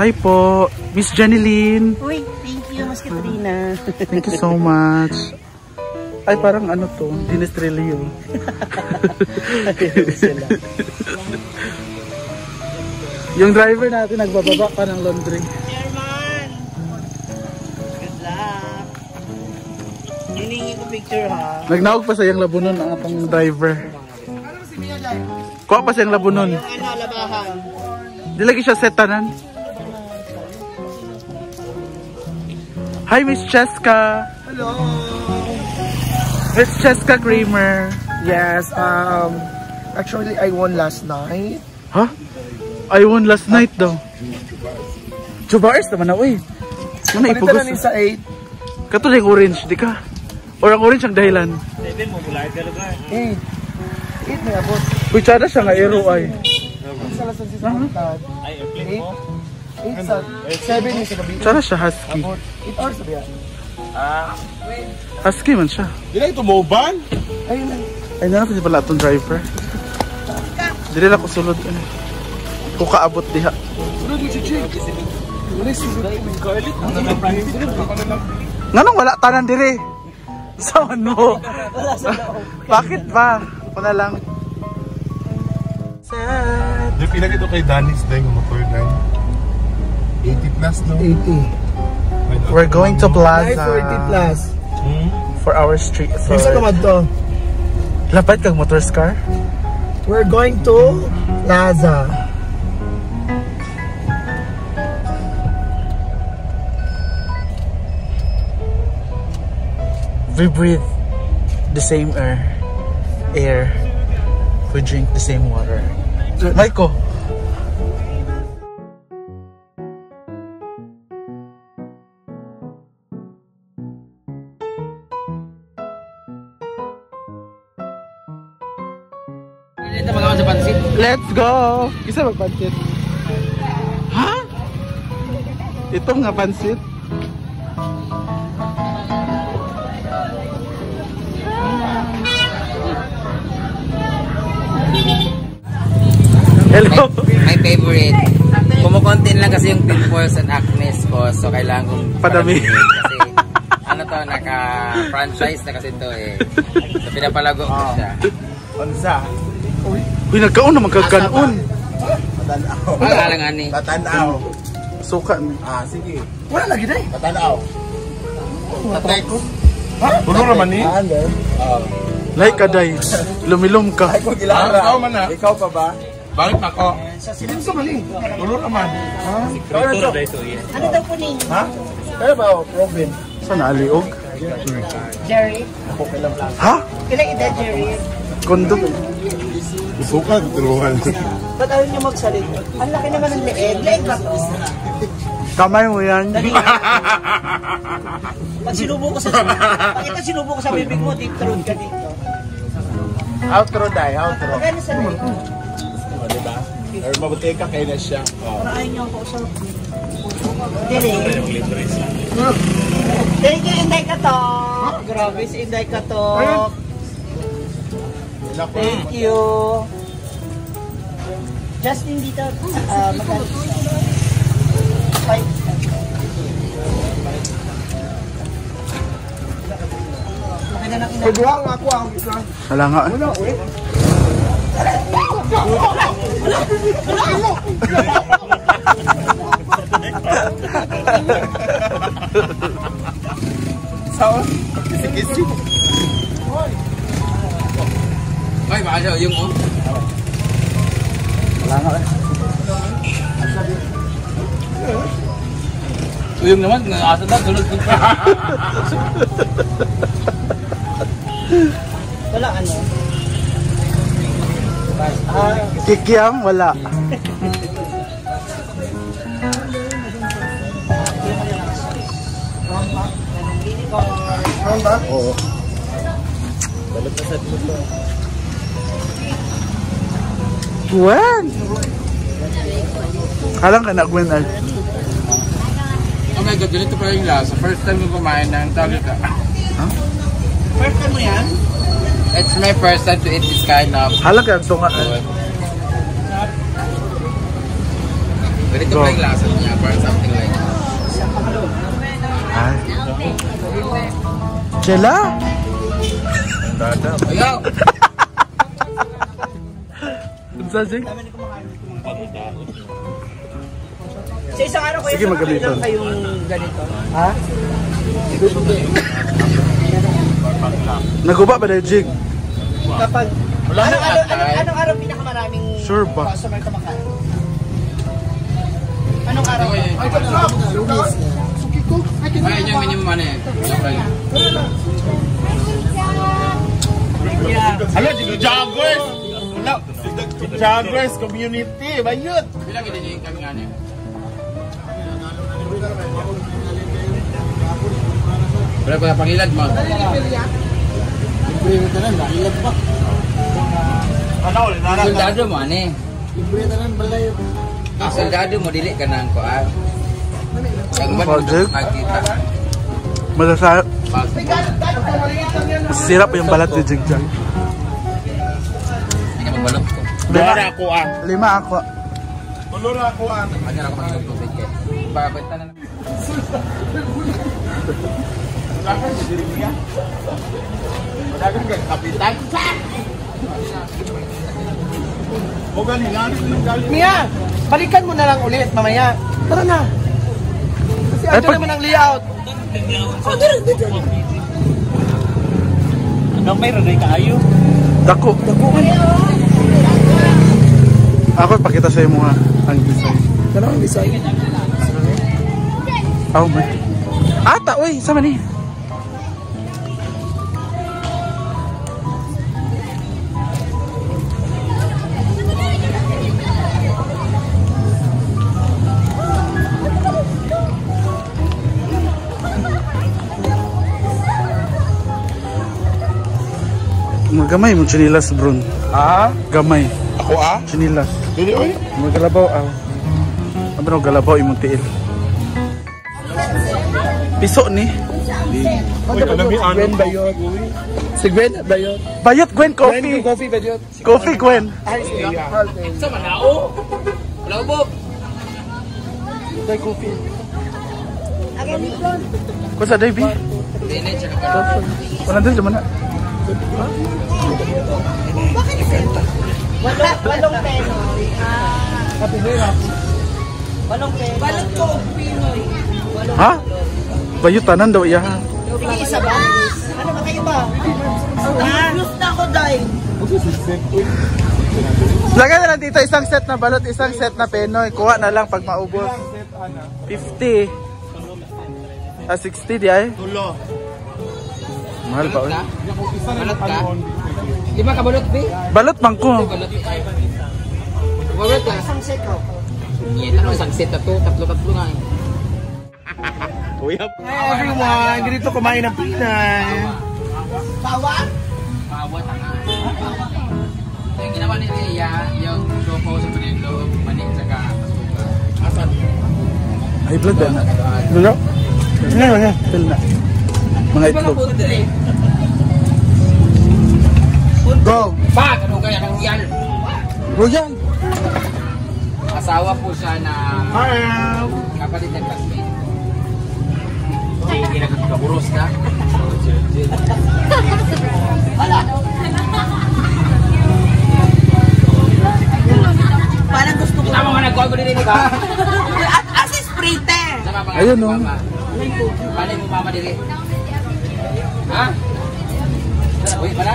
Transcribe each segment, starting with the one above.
Hi po, Miss Janeline. Uy, thank you, Miss Katrina. Thank you so much. Ay, parang ano to, Dinestrelio. Yung driver natin nagbababa pa ng laundry. Chairman! Good luck! Hiningi ko picture ha. Nagnaog pa sa yung labunon ang atong driver. Kuha pa sa yung labunon. Yung ano, labahan. Di lagi siya setanan. Hi, Miss Cheska. Hello! Miss Cheska Kramer. Yes, actually I won last night. Huh? I won last night daw. Chubars naman na, uy. Ano Palitan ipugos? na ni sa 8. Katulad yung orange, di ka? Or ang orange ang dahilan? 7 mo, bulayad ka lugar. 8 may abot. Uy, tsada siya nga, aero ay. Sa lasan si Santad. Ay, airplane mo? 8 sa 7 yung sa gabi. Tsada siya, husky. Abot. 8 hours sabi yan. Husky man siya. Di na ito mobile? Ayun lang. Ay, natin pala itong driver. Dili lang ko sulod. Kung kaabot diha. Sulod yung si Jake. Wala yung sulod. Nganong wala tanan dire? Saan mo? Bakit ba? Ako na lang. Sad. Di pinag ito kay Danis na yung motor na 80 plus no? 80. We're going to Plaza 40 plus. for our street. For... Isa naman to. Lapad kang motor's car? We're going to Plaza. We breathe the same air. We drink the same water. Maiko. Let's go! Isa magpansit. Ha? Itong nga pansit? Hello! My favorite. Kumukontin lang kasi yung pimples and acne ko. So kailangan kong Padami. Kasi ano to, naka-franchise na kasi to eh. So pinapalago ko siya. Onsa? Uy, nagkaon naman kagkanon. Tatanaw. Pag-alang ani. Tatanaw. Suka ni. Sige. Wala lagi na eh. Tatanaw. Tatek. Tulo naman ni? Like kaday. Lumilom ka. Ay, kung ilara. Ikaw man na. Ikaw pa ba? Bakit ako? Sino sa mali? Tulo naman. Ano daw po ninyo? Ha? Kaya ba ako? Robin. Saan aliog? Jerry? Ha? Kailan edad, Jerry? Kondom. Suka, turuhan. Ba't ayaw niyo magsalita? Ang laki naman ng leeg. Leeg ba to? Kamay mo yan. Pag sinubo ko sa bibig mo, deep throat ka dito. Outro dai, outro. Magkano sa leeg? O, diba? Or mabuti ka kayo na siya. Para ayaw niyo ako usap. Jerry. Thank you, Inday Katok. Grabe si Inday Katok. Thank you. Justin dito. Magkano? 5. Pwede lang ako ang isa. Wala nga. Wala, wait. Saan? Kisi-kisi. Ay, baka siya yung Wala nga. Uyong naman, asa na, tulad ko. Wala ano? Kikiam, wala. Ano ba? Oo. Gwen! Alang ka na, Gwen. Oh my God, ganito pa yung lasa. First time ko kumain ng talika. First time mo yan? It's my first time to eat this kind of Halang ka, tunga. food. Ganito pa yung lasa niya, parang something like that. Ah. Jela? Ayaw! Unsa Jig? Sa isang araw Sige, magamiton. kayong ganito. Ha? Naguba ba dahil Jig? Kapag anong araw pinakamaraming Sure ba? customer kumakain? Anong araw? Ay, yung minimum ano eh. Alam, si Jaguars! Wala, si Jaguars community, bayot! Bilang hindi niyo yung kami nga niya. Wala pa pangilad mo. Soldado mo ano eh. Ang soldado mo dili ka nang kuan. Ang Project? magkita. Masasarap. Masisirap yung balat ni Jig dyan. Hindi ka magbalot ko. Dora ako ah. 5 ako. Dora ako ah. Ano ako mag-inom tubig eh. Babenta na naman. Dagan ka, kapitan. O ganyan, Mia, balikan mo na lang ulit mamaya. Tara na. Kasi Ay, ano pag- naman ang layout. Anong mayroon ay kaayo? Dako. Ako ipakita sa mo ha ang design. Ano ang design? Oh my. Ata, uy, sama ni. Magamay mo chinilas bron. Ah? Gamay Ako ah? chinilas. Dili oy. Magalabaw aw. Abro galabaw imong tiil. Piso ni. Uy, kalami ano? Gwen Bayot. Si Gwen Bayot. Bayot Gwen Gwen coffee. Coffee Bayot. Coffee Gwen. Ay, si Iya. Sa manao. Wala mo. Tay coffee. Ko sa Davy. Hindi, tsaka pa. Wala din naman na. Walong peno. Happy New Year. Walong peno. Balot ko, Pinoy. Ha? Bayutanan daw iya ha. Sige, isa ba? Ano ba kayo ba? News na ako, Day. Lagay na lang dito isang set na balot, isang set na penoy. Kuha na lang pag maubos. 50. 60 di ay. Tulo. Mahal ba? Oy? Balot ka? Di ba kabalot, be? Balot man ko. Balot. Balot ka? Isang set ko. Yan, ano, isang set na to. Tatlo nga eh. Hi everyone, ganito kumain ng Pinay. Bawat? Bawat ang yung ginawa ni Leia, yung choco sa panilo, manik saka asuka. Asan? Ay vlog ba na? Lulo? Ano? Fill na. Mga itlog. Go! Bag! Ano kaya ng Royal? Royal! Asawa po siya na kapatid ng classmate. Hindi nagkakaburos na. Parang gusto ko. Tama nga nag-call ko din ka? As is prete. Ayun, no? Paano mo mama diri? Ha? Uy, pala?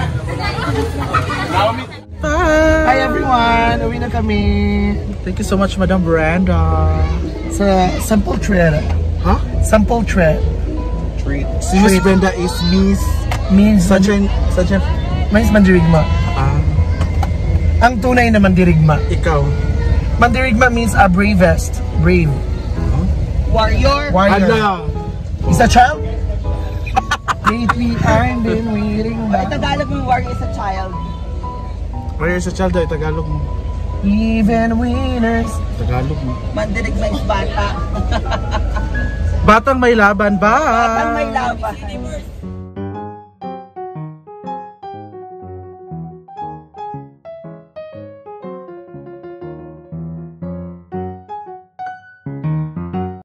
Hi everyone! Uwi na kami Thank you so much, Madam Brenda. sa Sample Tread. Huh? Sample Tread. Si Miss Brenda is Miss Means Sunshine Miss Mandirigma. Ah, Ang tunay na Mandirigma. ikaw. Mandirigma means a bravest. Brave. Warrior. Warrior. Is a child? Lately I've been waiting back. Tagalog mo warrior is a child. Warrior sa child ay Tagalog mo. Even winners. Tagalog mo. Mandirigma is bata. Batang may laban ba? Batang may laban.